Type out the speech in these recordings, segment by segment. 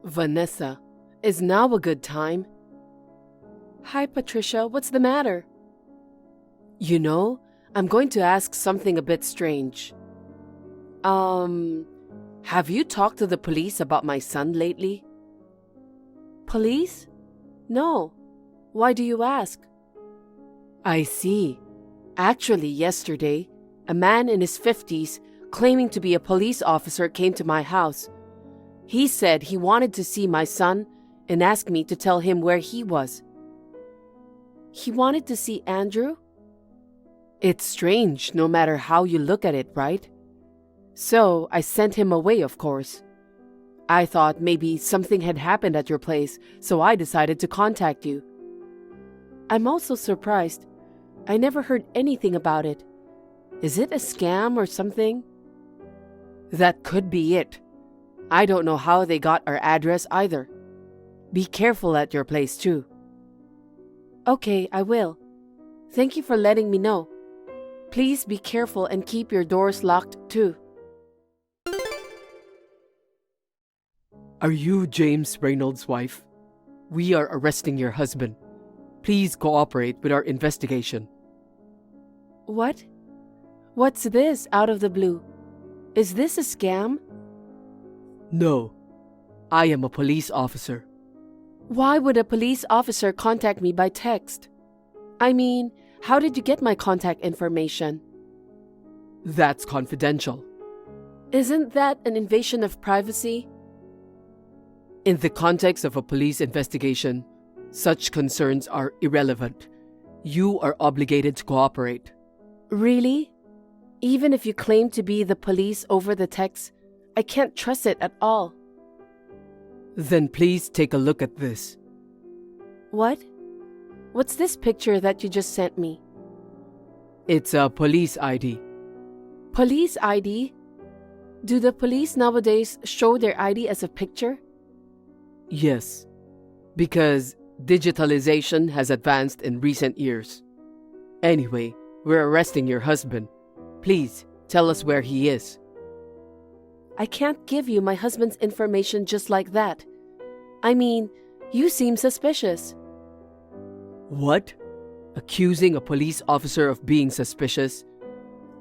Vanessa, is now a good time? Hi, Patricia, what's the matter? You know, I'm going to ask something a bit strange. Have you talked to the police about my son lately? Police? No. Why do you ask? I see. Actually, yesterday, a man in his 50s claiming to be a police officer came to my house. He said he wanted to see my son and asked me to tell him where he was. He wanted to see Andrew? It's strange no matter how you look at it, right? So I sent him away, of course. I thought maybe something had happened at your place, so I decided to contact you. I'm also surprised. I never heard anything about it. Is it a scam or something? That could be it. I don't know how they got our address either. Be careful at your place too. Okay, I will. Thank you for letting me know. Please be careful and keep your doors locked too. Are you James Reynolds' wife? We are arresting your husband. Please cooperate with our investigation. What? What's this out of the blue? Is this a scam? No. I am a police officer. Why would a police officer contact me by text? I mean, how did you get my contact information? That's confidential. Isn't that an invasion of privacy? In the context of a police investigation, such concerns are irrelevant. You are obligated to cooperate. Really? Even if you claim to be the police over the text, I can't trust it at all. Then please take a look at this. What? What's this picture that you just sent me? It's a police ID. Police ID? Do the police nowadays show their ID as a picture? Yes, because digitalization has advanced in recent years. Anyway, we're arresting your husband. Please, tell us where he is. I can't give you my husband's information just like that. I mean, you seem suspicious. What? Accusing a police officer of being suspicious?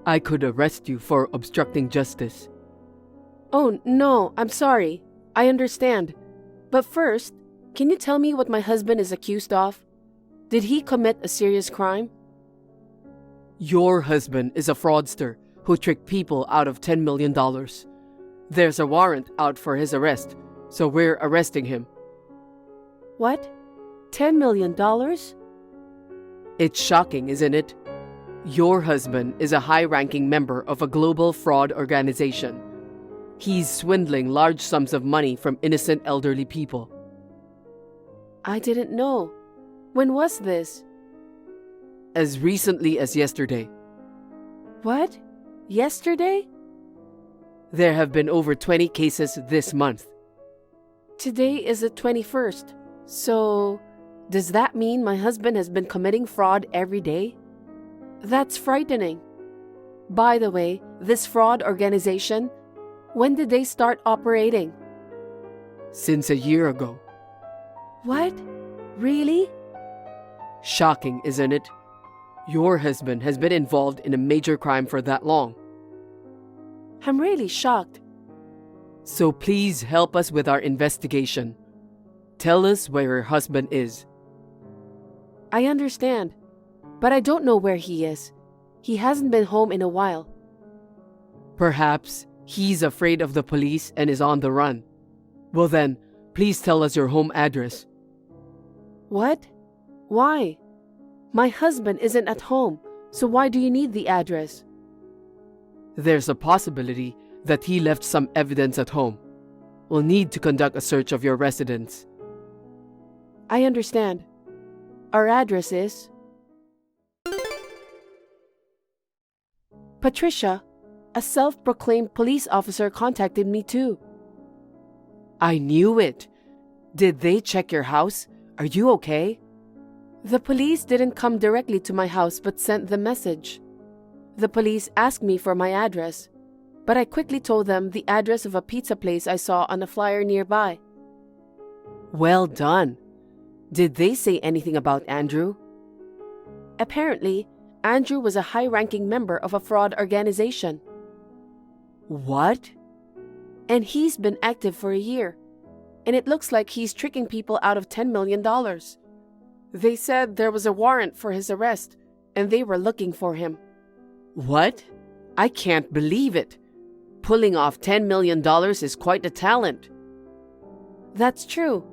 I could arrest you for obstructing justice. Oh, no, I'm sorry. I understand. But first, can you tell me what my husband is accused of? Did he commit a serious crime? Your husband is a fraudster who tricked people out of $10 million. There's a warrant out for his arrest, so we're arresting him. What? $10 million? It's shocking, isn't it? Your husband is a high-ranking member of a global fraud organization. He's swindling large sums of money from innocent elderly people. I didn't know. When was this? As recently as yesterday. What? Yesterday? There have been over 20 cases this month. Today is the 21st. So, does that mean my husband has been committing fraud every day? That's frightening. By the way, this fraud organization, when did they start operating? Since a year ago. What? Really? Shocking, isn't it? Your husband has been involved in a major crime for that long. I'm really shocked. So please help us with our investigation. Tell us where your husband is. I understand, but I don't know where he is. He hasn't been home in a while. Perhaps he's afraid of the police and is on the run. Well then, please tell us your home address. What? Why? My husband isn't at home, so why do you need the address? There's a possibility that he left some evidence at home. We'll need to conduct a search of your residence. I understand. Our address is... Patricia, a self-proclaimed police officer contacted me too. I knew it. Did they check your house? Are you okay? The police didn't come directly to my house but sent the message. The police asked me for my address, but I quickly told them the address of a pizza place I saw on a flyer nearby. Well done. Did they say anything about Andrew? Apparently, Andrew was a high-ranking member of a fraud organization. What? And he's been active for a year. And it looks like he's tricking people out of $10 million. They said there was a warrant for his arrest, and they were looking for him. What? I can't believe it. Pulling off $10 million is quite a talent. That's true.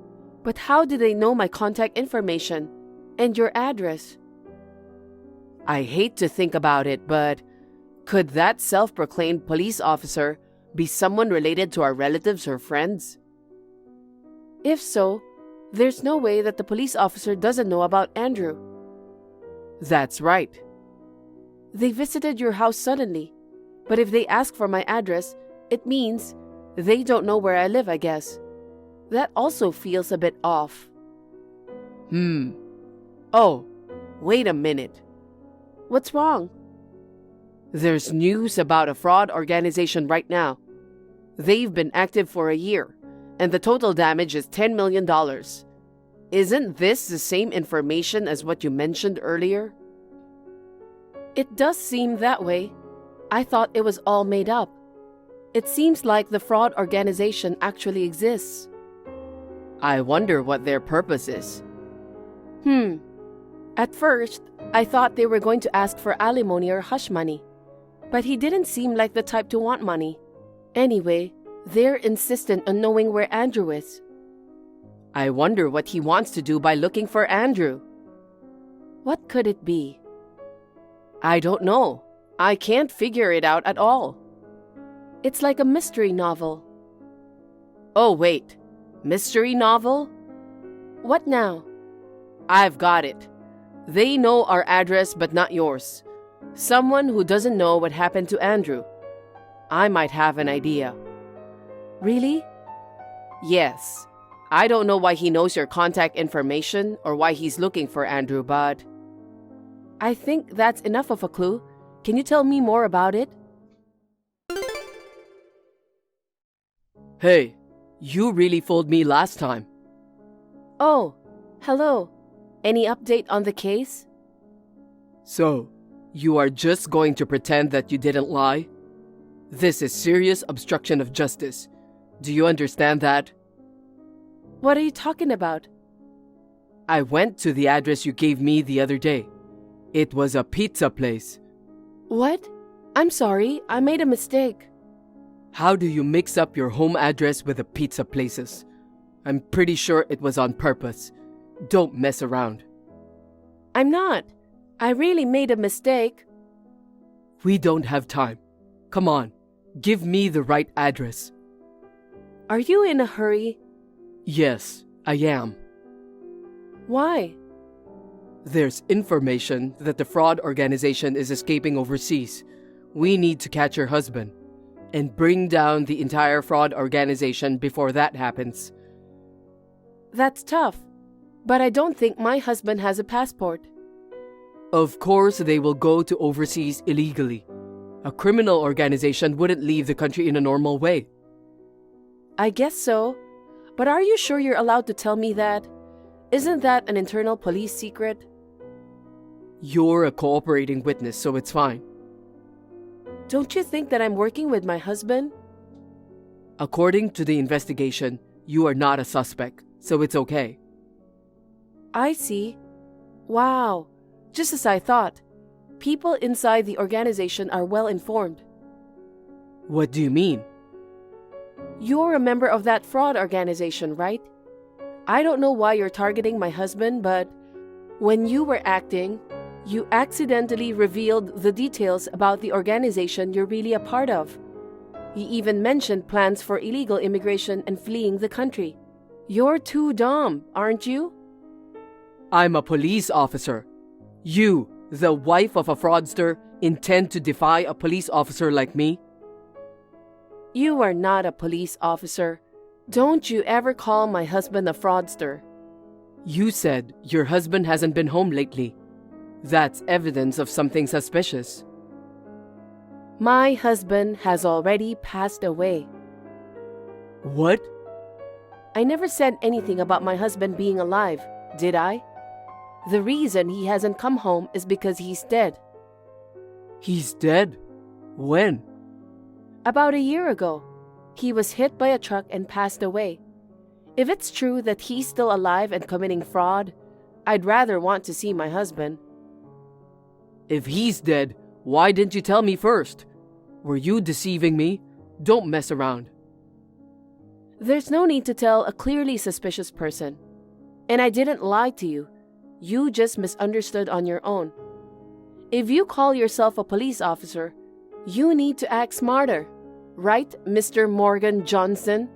But how did they know my contact information and your address? I hate to think about it, but could that self-proclaimed police officer be someone related to our relatives or friends? If so, there's no way that the police officer doesn't know about Andrew. That's right. They visited your house suddenly, but if they ask for my address, it means they don't know where I live, I guess. That also feels a bit off. Oh, wait a minute. What's wrong? There's news about a fraud organization right now. They've been active for a year, and the total damage is $10 million. Isn't this the same information as what you mentioned earlier? It does seem that way. I thought it was all made up. It seems like the fraud organization actually exists. I wonder what their purpose is. At first, I thought they were going to ask for alimony or hush money. But he didn't seem like the type to want money. Anyway, they're insistent on knowing where Andrew is. I wonder what he wants to do by looking for Andrew. What could it be? I don't know. I can't figure it out at all. It's like a mystery novel. Oh, wait. Mystery novel? What now? I've got it. They know our address but not yours. Someone who doesn't know what happened to Andrew. I might have an idea. Really? Yes. I don't know why he knows your contact information or why he's looking for Andrew, but... I think that's enough of a clue. Can you tell me more about it? Hey, you really fooled me last time. Oh, hello. Any update on the case? So, you are just going to pretend that you didn't lie? This is serious obstruction of justice. Do you understand that? What are you talking about? I went to the address you gave me the other day. It was a pizza place. What? I'm sorry, I made a mistake. How do you mix up your home address with the pizza places? I'm pretty sure it was on purpose. Don't mess around. I'm not. I really made a mistake. We don't have time. Come on, give me the right address. Are you in a hurry? Yes, I am. Why? There's information that the fraud organization is escaping overseas. We need to catch your husband and bring down the entire fraud organization before that happens. That's tough, but I don't think my husband has a passport. Of course, they will go to overseas illegally. A criminal organization wouldn't leave the country in a normal way. I guess so, but are you sure you're allowed to tell me that? Isn't that an internal police secret? You're a cooperating witness, so it's fine. Don't you think that I'm working with my husband? According to the investigation, you are not a suspect, so it's okay. I see. Wow, just as I thought. People inside the organization are well informed. What do you mean? You're a member of that fraud organization, right? I don't know why you're targeting my husband, but when you were acting, you accidentally revealed the details about the organization you're really a part of. You even mentioned plans for illegal immigration and fleeing the country. You're too dumb, aren't you? I'm a police officer. You, the wife of a fraudster, intend to defy a police officer like me? You are not a police officer. Don't you ever call my husband a fraudster. You said your husband hasn't been home lately. That's evidence of something suspicious. My husband has already passed away. What? I never said anything about my husband being alive, did I? The reason he hasn't come home is because he's dead. He's dead? When? About a year ago. He was hit by a truck and passed away. If it's true that he's still alive and committing fraud, I'd rather want to see my husband. If he's dead, why didn't you tell me first? Were you deceiving me? Don't mess around. There's no need to tell a clearly suspicious person. And I didn't lie to you. You just misunderstood on your own. If you call yourself a police officer, you need to act smarter. Right, Mr. Morgan Johnson?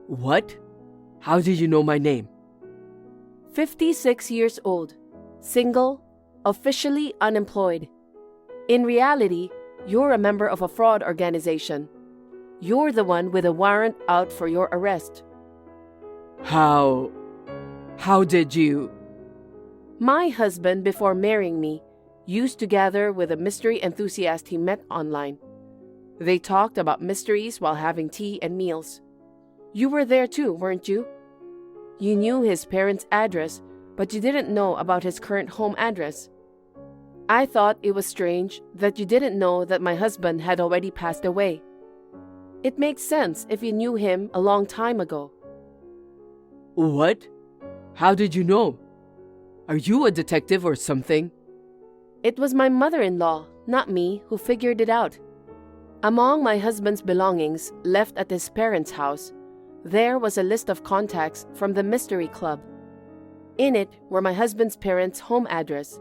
What? How did you know my name? 56 years old, single, officially unemployed. In reality, you're a member of a fraud organization. You're the one with a warrant out for your arrest. How did you? My husband, before marrying me, used to gather with a mystery enthusiast he met online. They talked about mysteries while having tea and meals. You were there too, weren't you? You knew his parents' address, but you didn't know about his current home address. I thought it was strange that you didn't know that my husband had already passed away. It makes sense if you knew him a long time ago. What? How did you know? Are you a detective or something? It was my mother-in-law, not me, who figured it out. Among my husband's belongings left at his parents' house, there was a list of contacts from the Mystery Club. In it were my husband's parents' home address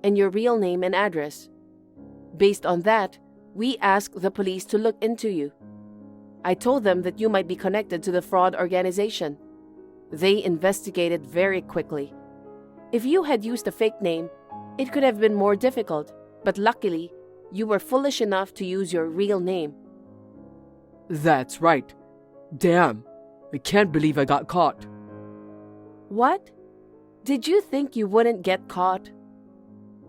and your real name and address. Based on that, we asked the police to look into you. I told them that you might be connected to the fraud organization. They investigated very quickly. If you had used a fake name, it could have been more difficult, but luckily, you were foolish enough to use your real name. That's right. Damn, I can't believe I got caught. What? Did you think you wouldn't get caught?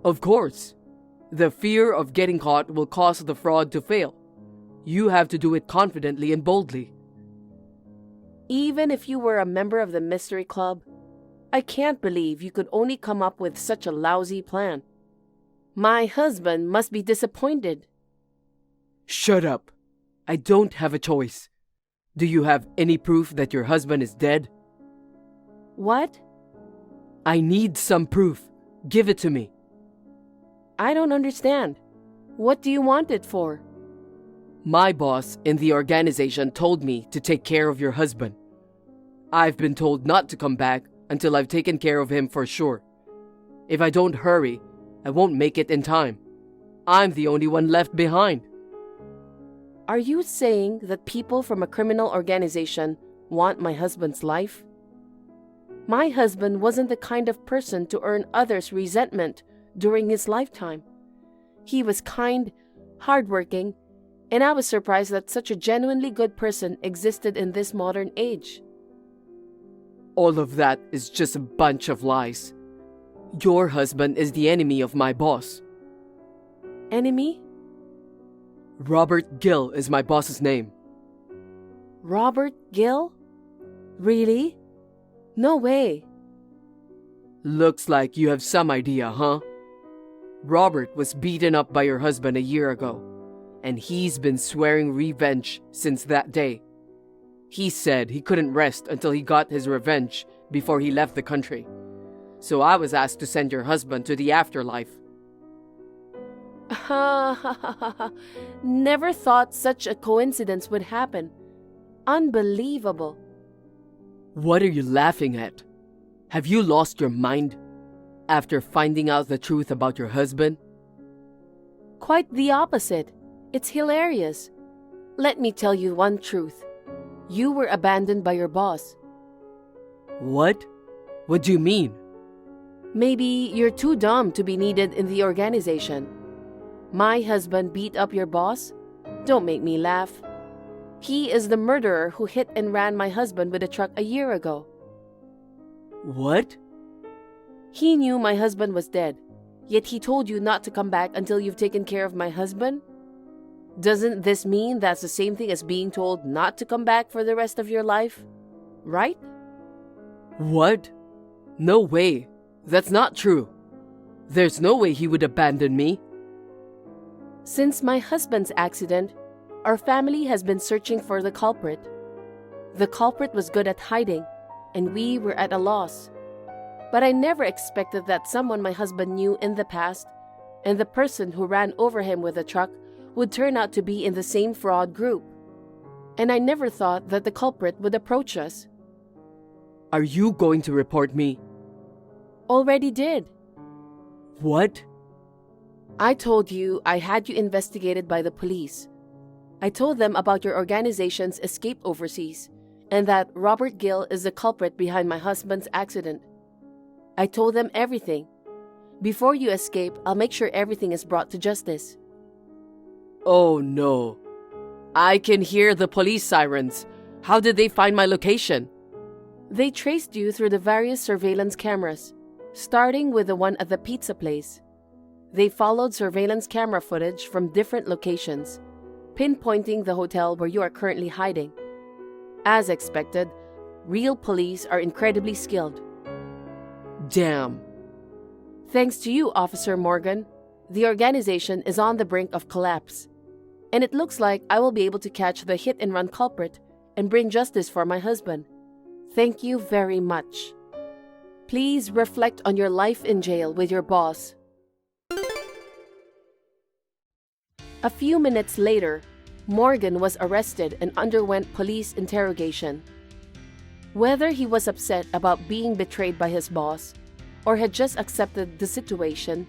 Of course. The fear of getting caught will cause the fraud to fail. You have to do it confidently and boldly. Even if you were a member of the Mystery Club, I can't believe you could only come up with such a lousy plan. My husband must be disappointed. Shut up. I don't have a choice. Do you have any proof that your husband is dead? What? I need some proof. Give it to me. I don't understand. What do you want it for? My boss in the organization told me to take care of your husband. I've been told not to come back until I've taken care of him for sure. If I don't hurry, I won't make it in time. I'm the only one left behind. Are you saying that people from a criminal organization want my husband's life? My husband wasn't the kind of person to earn others' resentment during his lifetime. He was kind, hardworking, and I was surprised that such a genuinely good person existed in this modern age. All of that is just a bunch of lies. Your husband is the enemy of my boss. Enemy? Robert Gill is my boss's name. Robert Gill? Really? No way. Looks like you have some idea, huh? Robert was beaten up by your husband a year ago, and he's been swearing revenge since that day. He said he couldn't rest until he got his revenge before he left the country. So I was asked to send your husband to the afterlife. Never thought such a coincidence would happen. Unbelievable. What are you laughing at? Have you lost your mind after finding out the truth about your husband? Quite the opposite. It's hilarious. Let me tell you one truth. You were abandoned by your boss. What? What do you mean? Maybe you're too dumb to be needed in the organization. My husband beat up your boss? Don't make me laugh. He is the murderer who hit and ran my husband with a truck a year ago. What? He knew my husband was dead, yet he told you not to come back until you've taken care of my husband? Doesn't this mean that's the same thing as being told not to come back for the rest of your life? right? What? No way. That's not true. There's no way he would abandon me. Since my husband's accident, our family has been searching for the culprit. The culprit was good at hiding, and we were at a loss. But I never expected that someone my husband knew in the past, and the person who ran over him with a truck, would turn out to be in the same fraud group. And I never thought that the culprit would approach us. Are you going to report me? Already did. What? I told you I had you investigated by the police. I told them about your organization's escape overseas, and that Robert Gill is the culprit behind my husband's accident. I told them everything. Before you escape, I'll make sure everything is brought to justice. Oh no. I can hear the police sirens. How did they find my location? They traced you through the various surveillance cameras, starting with the one at the pizza place. They followed surveillance camera footage from different locations, pinpointing the hotel where you are currently hiding. As expected, real police are incredibly skilled. Damn. Thanks to you, Officer Morgan, the organization is on the brink of collapse. And it looks like I will be able to catch the hit-and-run culprit and bring justice for my husband. Thank you very much. Please reflect on your life in jail with your boss. A few minutes later, Morgan was arrested and underwent police interrogation. Whether he was upset about being betrayed by his boss or had just accepted the situation,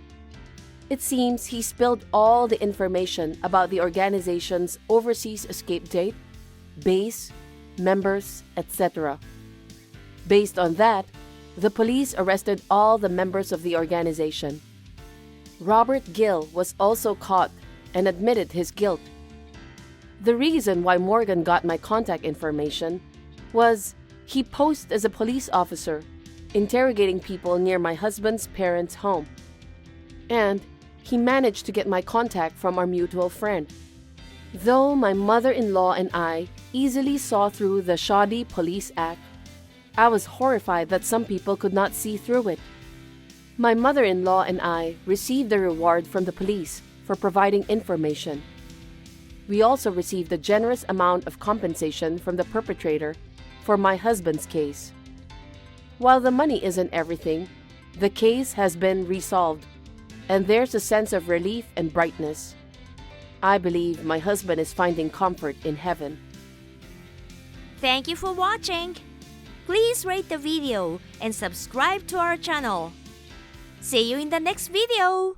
it seems he spilled all the information about the organization's overseas escape date, base, members, etc. Based on that, the police arrested all the members of the organization. Robert Gill was also caught and admitted his guilt. The reason why Morgan got my contact information was he posed as a police officer interrogating people near my husband's parents' home. And he managed to get my contact from our mutual friend. Though my mother-in-law and I easily saw through the shoddy police act, I was horrified that some people could not see through it. My mother-in-law and I received a reward from the police for providing information. We also received a generous amount of compensation from the perpetrator for my husband's case. While the money isn't everything, the case has been resolved, and there's a sense of relief and brightness. I believe my husband is finding comfort in heaven. Thank you for watching. Please rate the video and subscribe to our channel. See you in the next video.